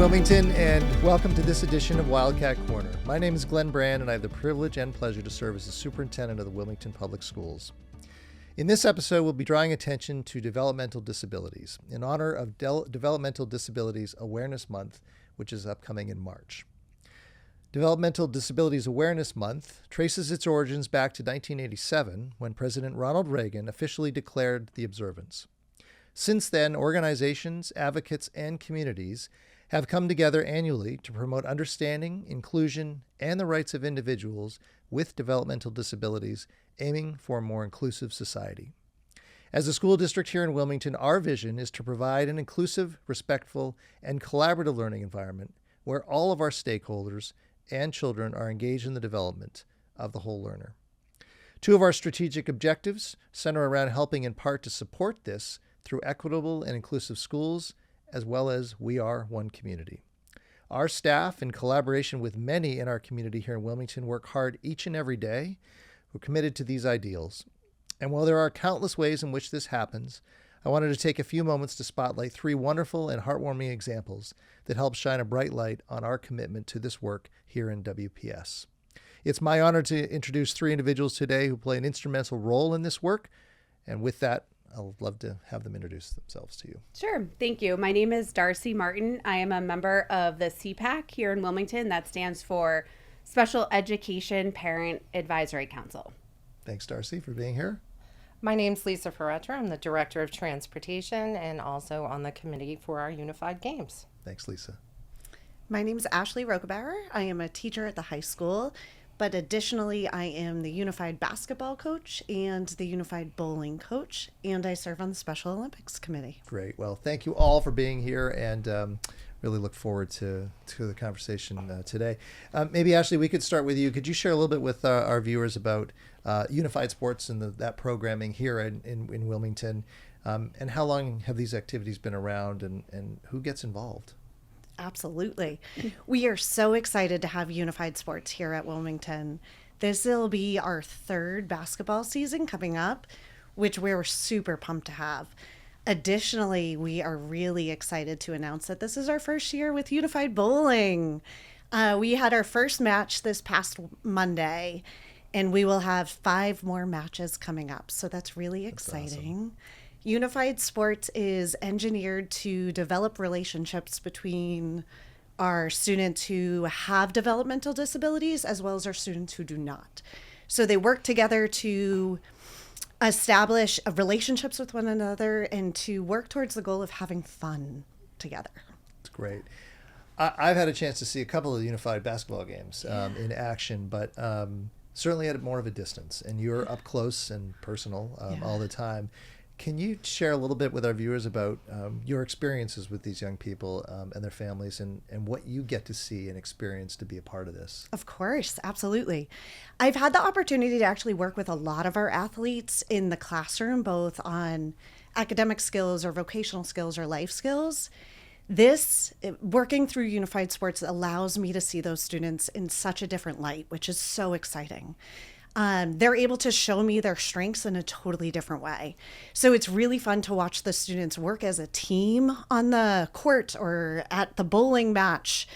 Wilmington, and welcome to this edition of Wildcat Corner. My name is Glenn Bran, and I have the privilege and pleasure to serve as the superintendent of the Wilmington Public Schools. In this episode, we'll be drawing attention to developmental disabilities in honor of Developmental Disabilities Awareness Month, which is upcoming in March. Developmental Disabilities Awareness Month traces its origins back to 1987, when President Ronald Reagan officially declared the observance. Since then, organizations, advocates, and communities have come together annually to promote understanding, inclusion, and the rights of individuals with developmental disabilities, aiming for a more inclusive society. As a school district here in Wilmington, our vision is to provide an inclusive, respectful, and collaborative learning environment where all of our stakeholders and children are engaged in the development of the whole learner. Two of our strategic objectives center around helping in part to support this through equitable and inclusive schools, as well as We Are One Community. Our staff, in collaboration with many in our community here in Wilmington, work hard each and every day. We're committed to these ideals. And while there are countless ways in which this happens, I wanted to take a few moments to spotlight three wonderful and heartwarming examples that help shine a bright light on our commitment to this work here in WPS. It's my honor to introduce three individuals today who play an instrumental role in this work. And with that, I'd love to have them introduce themselves to you. Sure. Thank you. My name is Darcie Martin. I am a member of the CPAC here in Wilmington. That stands for Special Education Parent Advisory Council. Thanks, Darcie, for being here. My name's Lisa Faretra. I'm the Director of Transportation and also on the committee for our Unified Games. Thanks, Lisa. My name is Ashley Rokobauer. I am a teacher at the high school, but additionally, I am the Unified Basketball coach and the Unified Bowling coach, and I serve on the Special Olympics Committee. Great. Well, thank you all for being here, and really look forward to the conversation today. Maybe, Ashley, we could start with you. Could you share a little bit with our viewers about Unified Sports and that programming here in Wilmington, and how long have these activities been around, and who gets involved? Absolutely. We are so excited to have Unified Sports here at Wilmington. This will be our third basketball season coming up, which we're super pumped to have. Additionally, we are really excited to announce that this is our first year with Unified Bowling. We had our first match this past Monday, and we will have 5 more matches coming up. So that's really exciting. Awesome. Unified Sports is engineered to develop relationships between our students who have developmental disabilities as well as our students who do not. So they work together to establish relationships with one another and to work towards the goal of having fun together. That's great. I've had a chance to see a couple of Unified basketball games in action, but certainly at more of a distance. And you're up close and personal all the time. Can you share a little bit with our viewers about your experiences with these young people and their families, and what you get to see and experience to be a part of this? Of course, absolutely. I've had the opportunity to actually work with a lot of our athletes in the classroom, both on academic skills or vocational skills or life skills. This, working through Unified Sports, allows me to see those students in such a different light, which is so exciting. They're able to show me their strengths in a totally different way. So it's really fun to watch the students work as a team on the court or at the bowling match,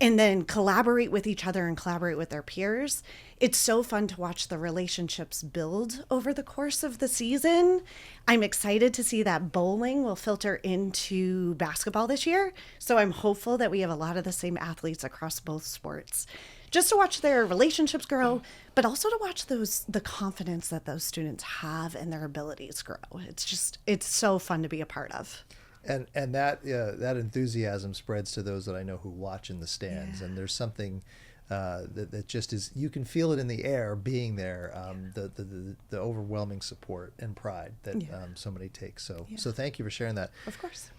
and then collaborate with each other and collaborate with their peers. It's so fun to watch the relationships build over the course of the season. I'm excited to see that bowling will filter into basketball this year. So I'm hopeful that we have a lot of the same athletes across both sports, just to watch their relationships grow, but also to watch the confidence that those students have and their abilities grow. It's so fun to be a part of. And that enthusiasm spreads to those that I know who watch in the stands, and there's something that just is, you can feel it in the air being there, the overwhelming support and pride that somebody takes. So thank you for sharing that. Of course.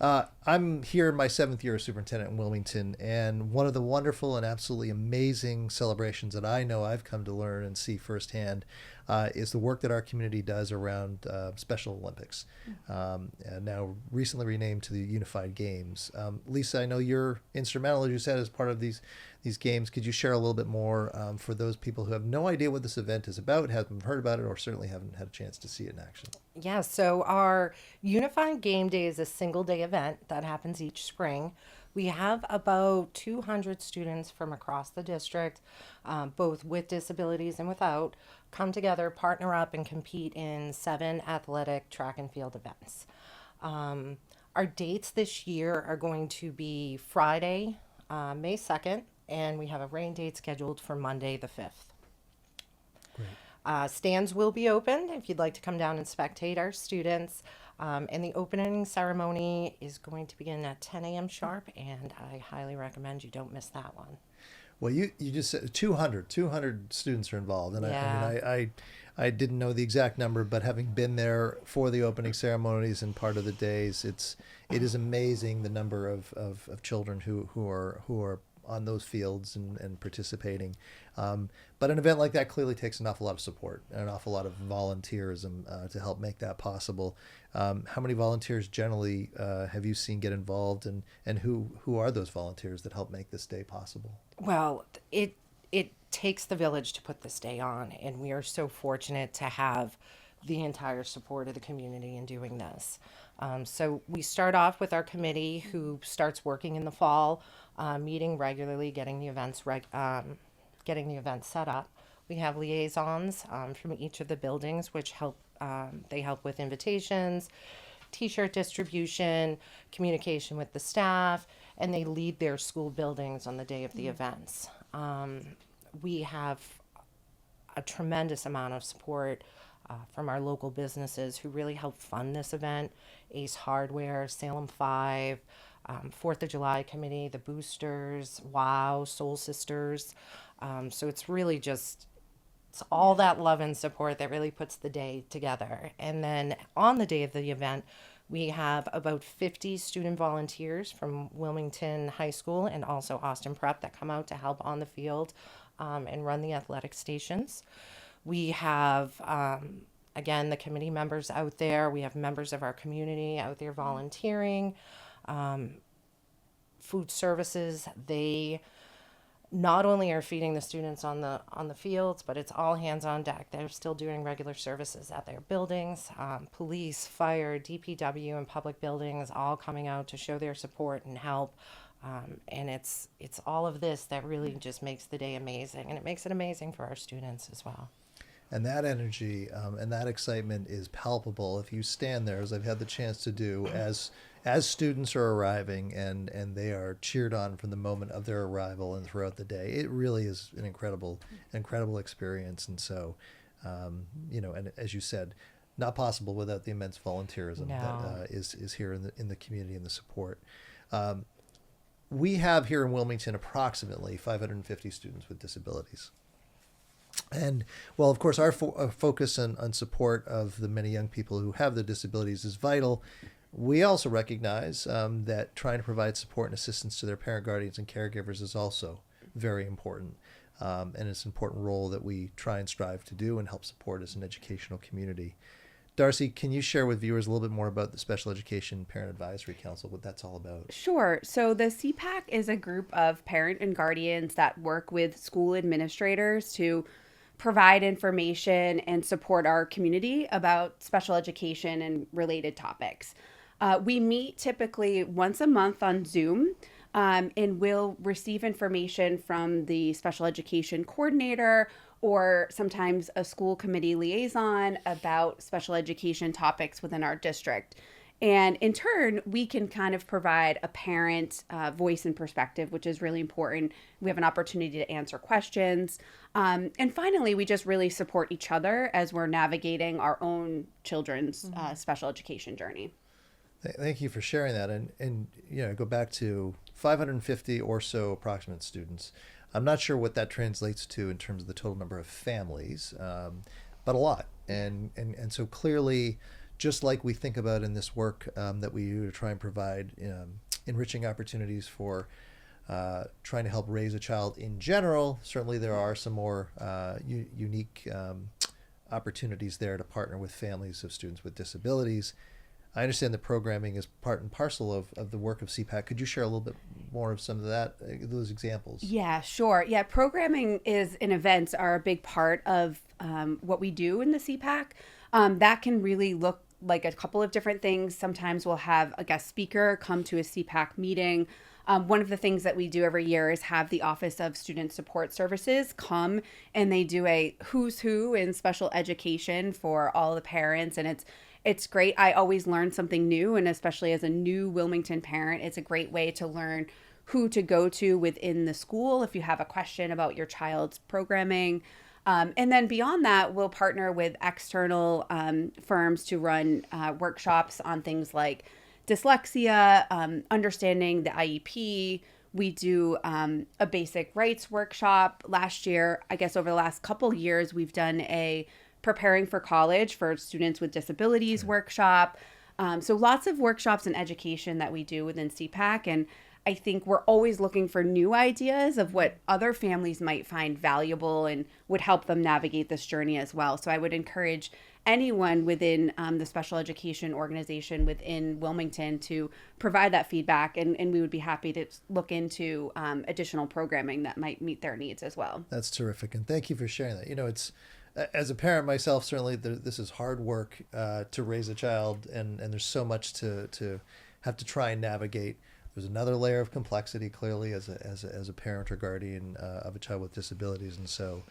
I'm here in my 7th year as superintendent in Wilmington, and one of the wonderful and absolutely amazing celebrations that I know I've come to learn and see firsthand is the work that our community does around Special Olympics, and now recently renamed to the Unified Games. Lisa, I know you're instrumental, as you said, as part of these games. Could you share a little bit more for those people who have no idea what this event is about, haven't heard about it, or certainly haven't had a chance to see it in action? Yeah, so our Unified Game Day is a single-day event that happens each spring. We have about 200 students from across the district, both with disabilities and without, come together, partner up, and compete in 7 athletic track and field events. Our dates this year are going to be Friday, May 2nd, and we have a rain date scheduled for Monday the 5th. Stands will be open if you'd like to come down and spectate our students. And the opening ceremony is going to begin at 10 a.m. sharp, and I highly recommend you don't miss that one. Well, you just said 200 students are involved, and Yeah. I didn't know the exact number, but having been there for the opening ceremonies and part of the days, it is amazing the number of children who are on those fields and participating. But an event like that clearly takes an awful lot of support and an awful lot of volunteerism to help make that possible. How many volunteers generally have you seen get involved, and who are those volunteers that help make this day possible? Well, it takes the village to put this day on, and we are so fortunate to have the entire support of the community in doing this. So we start off with our committee, who starts working in the fall, meeting regularly, getting the events set up. We have liaisons from each of the buildings, which help. They help with invitations, T-shirt distribution, communication with the staff, and they lead their school buildings on the day of the events. We have a tremendous amount of support from our local businesses who really help fund this event. Ace Hardware, Salem 5, 4th of July Committee, the Boosters, WOW, Soul Sisters. So it's really just, it's all that love and support that really puts the day together. And then on the day of the event, we have about 50 student volunteers from Wilmington High School and also Austin Prep that come out to help on the field and run the athletic stations. We have, again, the committee members out there. We have members of our community out there volunteering. Food services, they not only are feeding the students on the fields, but it's all hands on deck. They're still doing regular services at their buildings. Police, fire, DPW, and public buildings all coming out to show their support and help. And it's all of this that really just makes the day amazing, and it makes it amazing for our students as well. And that energy and that excitement is palpable if you stand there, as I've had the chance to do, as students are arriving and they are cheered on from the moment of their arrival and throughout the day. It really is an incredible experience. And so, and as you said, not possible without the immense volunteerism that is here in the community and the support. We have here in Wilmington approximately 550 students with disabilities. And while, of course, our focus on support of the many young people who have the disabilities is vital, we also recognize that trying to provide support and assistance to their parent, guardians, and caregivers is also very important. And it's an important role that we try and strive to do and help support as an educational community. Darcie, can you share with viewers a little bit more about the Special Education Parent Advisory Council, what that's all about? Sure. So the CPAC is a group of parent and guardians that work with school administrators to provide information and support our community about special education and related topics. We meet typically once a month on Zoom, and we'll receive information from the special education coordinator or sometimes a school committee liaison about special education topics within our district. And in turn, we can kind of provide a parent voice and perspective, which is really important. We have an opportunity to answer questions. And finally, we just really support each other as we're navigating our own children's special education journey. Thank you for sharing that. And go back to 550 or so approximate students. I'm not sure what that translates to in terms of the total number of families, but a lot. And so clearly, just like we think about in this work that we do to try and provide enriching opportunities for trying to help raise a child in general, certainly there are some more unique opportunities there to partner with families of students with disabilities. I understand the programming is part and parcel of the work of CPAC. Could you share a little bit more of some of those examples? Yeah, sure. Yeah, programming and events are a big part of what we do in the CPAC. That can really look like a couple of different things. Sometimes we'll have a guest speaker come to a CPAC meeting. One of the things that we do every year is have the Office of Student Support Services come, and they do a who's who in special education for all the parents, and it's great. I always learn something new, and especially as a new Wilmington parent, it's a great way to learn who to go to within the school if you have a question about your child's programming. And then beyond that, we'll partner with external firms to run workshops on things like dyslexia, understanding the IEP. We do a basic rights workshop. Last year, I guess over the last couple years, we've done a preparing for college for students with disabilities workshop. So lots of workshops and education that we do within CPAC. And I think we're always looking for new ideas of what other families might find valuable and would help them navigate this journey as well. So I would encourage anyone within the special education organization within Wilmington to provide that feedback, and we would be happy to look into additional programming that might meet their needs as well. That's terrific, and thank you for sharing that. It's as a parent myself, certainly this is hard work to raise a child, and there's so much to have to try and navigate. There's another layer of complexity, clearly, as a parent or guardian of a child with disabilities. And so,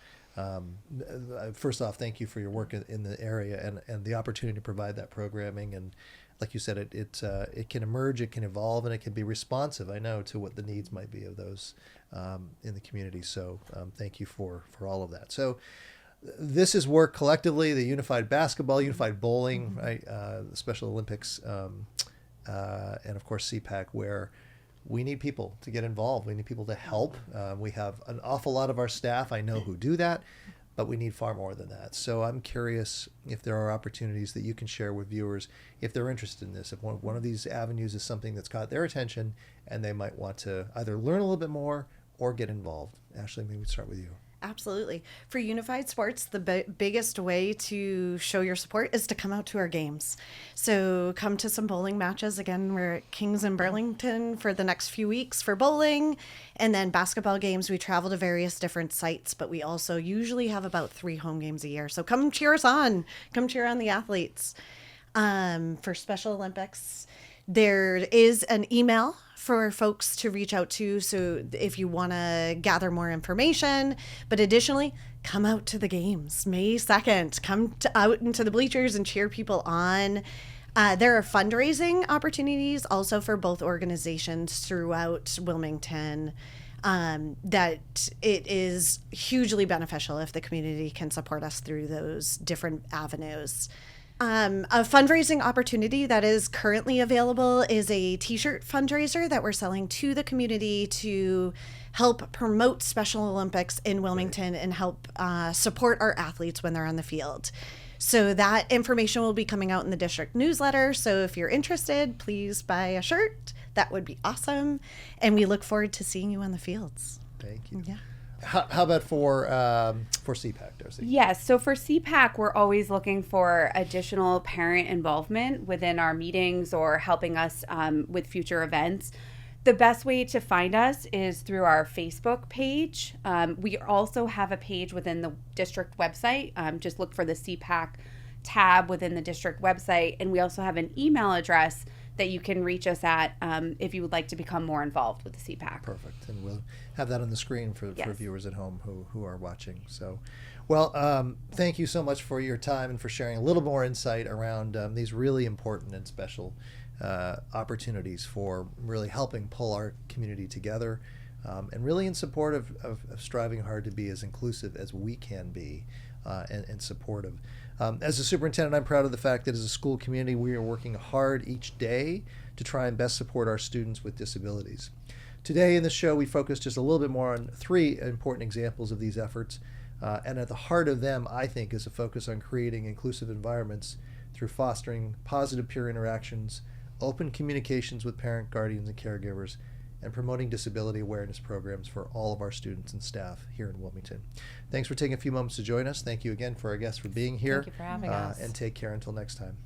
first off, thank you for your work in the area and the opportunity to provide that programming. And like you said, it can emerge, it can evolve, and it can be responsive, I know, to what the needs might be of those in the community. So thank you for all of that. So this is work collectively, the unified basketball, unified bowling, right? The Special Olympics, and of course CPAC, where we need people to get involved. We need people to help. We have an awful lot of our staff, I know, who do that, but we need far more than that. So I'm curious if there are opportunities that you can share with viewers if they're interested in this, if one of these avenues is something that's caught their attention and they might want to either learn a little bit more or get involved. Ashley, maybe we start with you. Absolutely. For Unified Sports, the biggest way to show your support is to come out to our games. So come to some bowling matches. Again, we're at Kings in Burlington for the next few weeks for bowling. And then basketball games, we travel to various different sites, but we also usually have about 3 home games a year. So come cheer us on. Come cheer on the athletes. For Special Olympics, there is an email for folks to reach out to, so if you want to gather more information. But additionally, come out to the games May 2nd. Come out into the bleachers and cheer people on. There are fundraising opportunities also for both organizations throughout Wilmington, that it is hugely beneficial if the community can support us through those different avenues. A fundraising opportunity that is currently available is a t-shirt fundraiser that we're selling to the community to help promote Special Olympics in Wilmington and help support our athletes when they're on the field. So that information will be coming out in the district newsletter. So if you're interested, please buy a shirt. That would be awesome. And we look forward to seeing you on the fields. Thank you. Yeah. How about for CPAC, Darcie? Yes. So for CPAC, we're always looking for additional parent involvement within our meetings or helping us with future events. The best way to find us is through our Facebook page. We also have a page within the district website. Just look for the CPAC tab within the district website. And we also have an email address that you can reach us at if you would like to become more involved with the CPAC. Perfect. And we'll have that on the screen for Yes. viewers at home who are watching. So, well, thank you so much for your time and for sharing a little more insight around these really important and special opportunities for really helping pull our community together, and really in support of striving hard to be as inclusive as we can be, and supportive. As a superintendent, I'm proud of the fact that as a school community, we are working hard each day to try and best support our students with disabilities. Today in the show, we focus just a little bit more on 3 important examples of these efforts. And at the heart of them, I think, is a focus on creating inclusive environments through fostering positive peer interactions, open communications with parent, guardians, and caregivers, and promoting disability awareness programs for all of our students and staff here in Wilmington. Thanks for taking a few moments to join us. Thank you again for our guests for being here. Thank you for having us. And take care until next time.